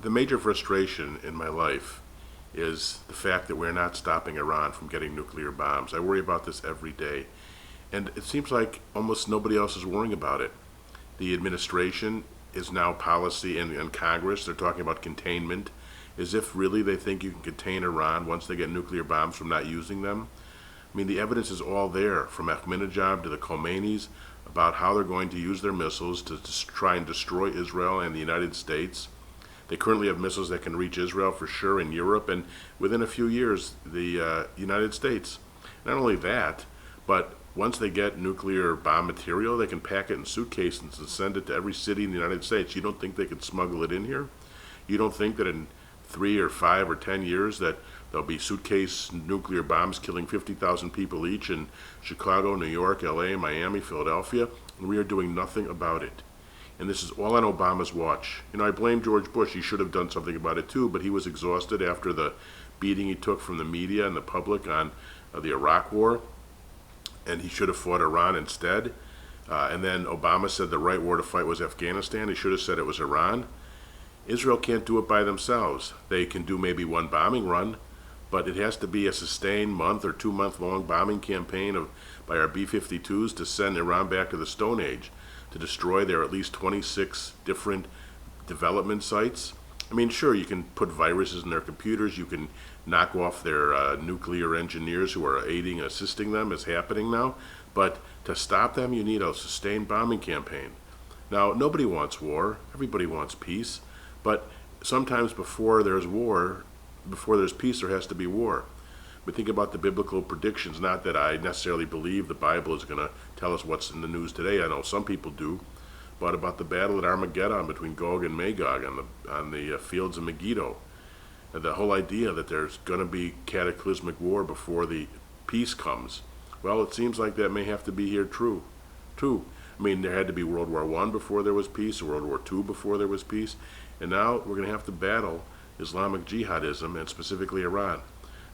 The major frustration in my life is the fact that we're not stopping Iran from getting nuclear bombs. I worry about this every day. And it seems like almost nobody else is worrying about it. The administration is now policy in Congress. They're talking about containment, as if really they think you can contain Iran once they get nuclear bombs from not using them. I mean, the evidence is all there, from Ahmadinejad to the Khomeinis, about how they're going to use their missiles to try and destroy Israel and the United States. They currently have missiles that can reach Israel for sure, in Europe, and within a few years, the United States. Not only that, but once they get nuclear bomb material, they can pack it in suitcases and send it to every city in the United States. You don't think they could smuggle it in here? You don't think that in 3 or 5 or 10 years that there'll be suitcase nuclear bombs killing 50,000 people each in Chicago, New York, LA, Miami, Philadelphia, and we are doing nothing about it? And this is all on Obama's watch. You know, I blame George Bush. He should have done something about it too, but he was exhausted after the beating he took from the media and the public on the Iraq war, and he should have fought Iran instead. And then Obama said the right war to fight was Afghanistan. He should have said it was Iran. Israel can't do it by themselves. They can do maybe one bombing run, but it has to be a sustained month or 2 month long bombing campaign by our B-52s to send Iran back to the Stone Age, to destroy their at least 26 different development sites. I mean, sure, you can put viruses in their computers, you can knock off their nuclear engineers who are aiding and assisting them, as happening now, but to stop them, you need a sustained bombing campaign. Now, nobody wants war, everybody wants peace, but sometimes before there's peace, there has to be war. But think about the biblical predictions. Not that I necessarily believe the Bible is going to tell us what's in the news today. I know some people do. But about the battle at Armageddon between Gog and Magog on the fields of Megiddo. And the whole idea that there's going to be cataclysmic war before the peace comes. Well, it seems like that may have to be here true. I mean, there had to be World War I before there was peace, or World War II before there was peace. And now we're going to have to battle Islamic jihadism, and specifically Iran.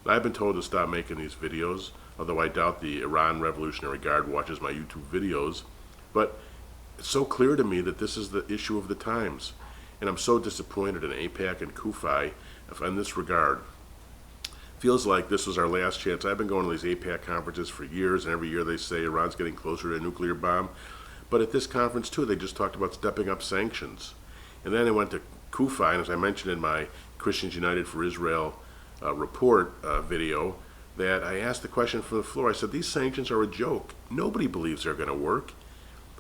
And I've been told to stop making these videos, although I doubt the Iran Revolutionary Guard watches my YouTube videos. But it's so clear to me that this is the issue of the times. And I'm so disappointed in AIPAC and CUFI in this regard. Feels like this was our last chance. I've been going to these AIPAC conferences for years, and every year they say Iran's getting closer to a nuclear bomb. But at this conference too, they just talked about stepping up sanctions. And then I went to CUFI, and as I mentioned in my Christians United for Israel report video, that I asked the question from the floor. I said, these sanctions are a joke. Nobody believes they're going to work.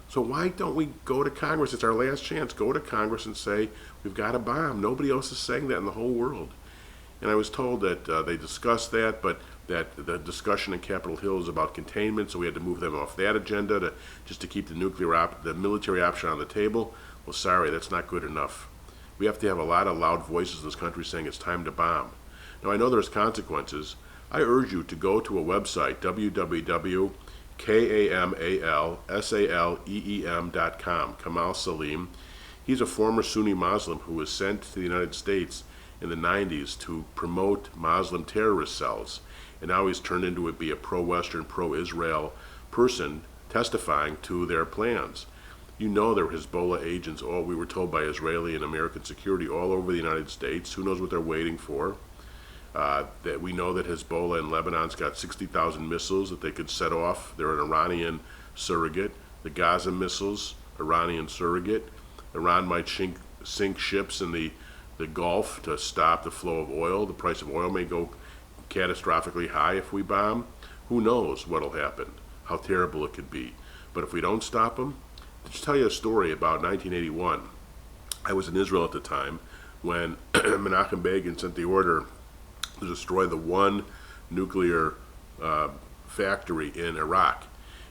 So why don't we go to Congress? It's our last chance. Go to Congress and say, we've got a bomb. Nobody else is saying that in the whole world. And I was told that they discussed that, but that the discussion in Capitol Hill is about containment, so we had to move them off that agenda just to keep the military option on the table. Well, sorry, that's not good enough. We have to have a lot of loud voices in this country saying it's time to bomb. Now, I know there's consequences. I urge you to go to a website, www.kamalsaleem.com, Kamal Saleem. He's a former Sunni Muslim who was sent to the United States in the 90s to promote Muslim terrorist cells. And now he's turned into be a pro-Western, pro-Israel person testifying to their plans. You know there are Hezbollah agents, we were told by Israeli and American security, all over the United States. Who knows what they're waiting for? That we know that Hezbollah in Lebanon's got 60,000 missiles that they could set off. They're an Iranian surrogate. The Gaza missiles, Iranian surrogate. Iran might sink ships in the Gulf to stop the flow of oil. The price of oil may go catastrophically high if we bomb. Who knows what will happen, how terrible it could be. But if we don't stop them, I'll just tell you a story about 1981. I was in Israel at the time when Menachem Begin sent the order to destroy the one nuclear factory in Iraq.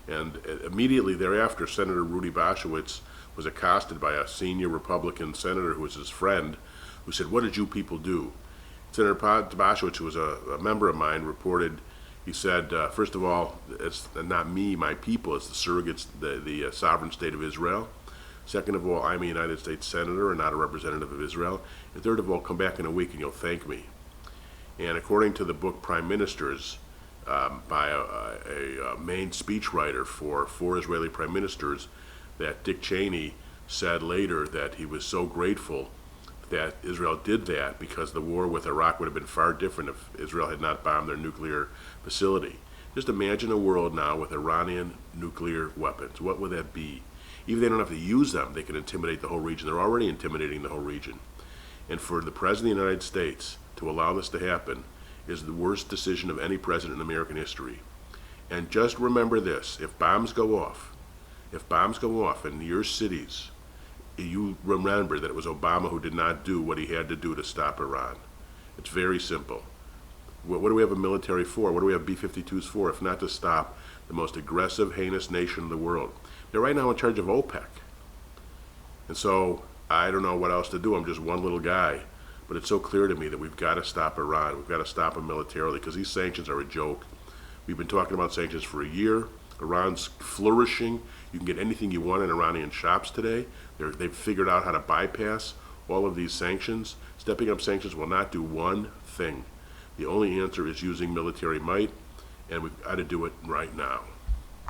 And immediately thereafter, Senator Rudy Boschwitz was accosted by a senior Republican senator who was his friend, who said, "What did you people do?" Senator Boschwitz, who was a member of mine, reported, he said, first of all, it's not me, my people, it's the surrogates, the sovereign state of Israel. Second of all, I'm a United States Senator and not a representative of Israel. And third of all, come back in a week and you'll thank me. And according to the book Prime Ministers, by a main speechwriter for 4 Israeli prime ministers, that Dick Cheney said later that he was so grateful that Israel did that because the war with Iraq would have been far different if Israel had not bombed their nuclear facility. Just imagine a world now with Iranian nuclear weapons. What would that be? Even if they don't have to use them, they can intimidate the whole region. They're already intimidating the whole region. And for the President of the United States to allow this to happen is the worst decision of any president in American history. And just remember this, if bombs go off in your cities, you remember that it was Obama who did not do what he had to do to stop Iran. It's very simple. What do we have a military for? What do we have B-52s for, if not to stop the most aggressive, heinous nation in the world? They're right now in charge of OPEC. And so I don't know what else to do. I'm just one little guy. But it's so clear to me that we've got to stop Iran. We've got to stop them militarily because these sanctions are a joke. We've been talking about sanctions for a year. Iran's flourishing. You can get anything you want in Iranian shops today. They've figured out how to bypass all of these sanctions. Stepping up sanctions will not do one thing. The only answer is using military might, and we've got to do it right now.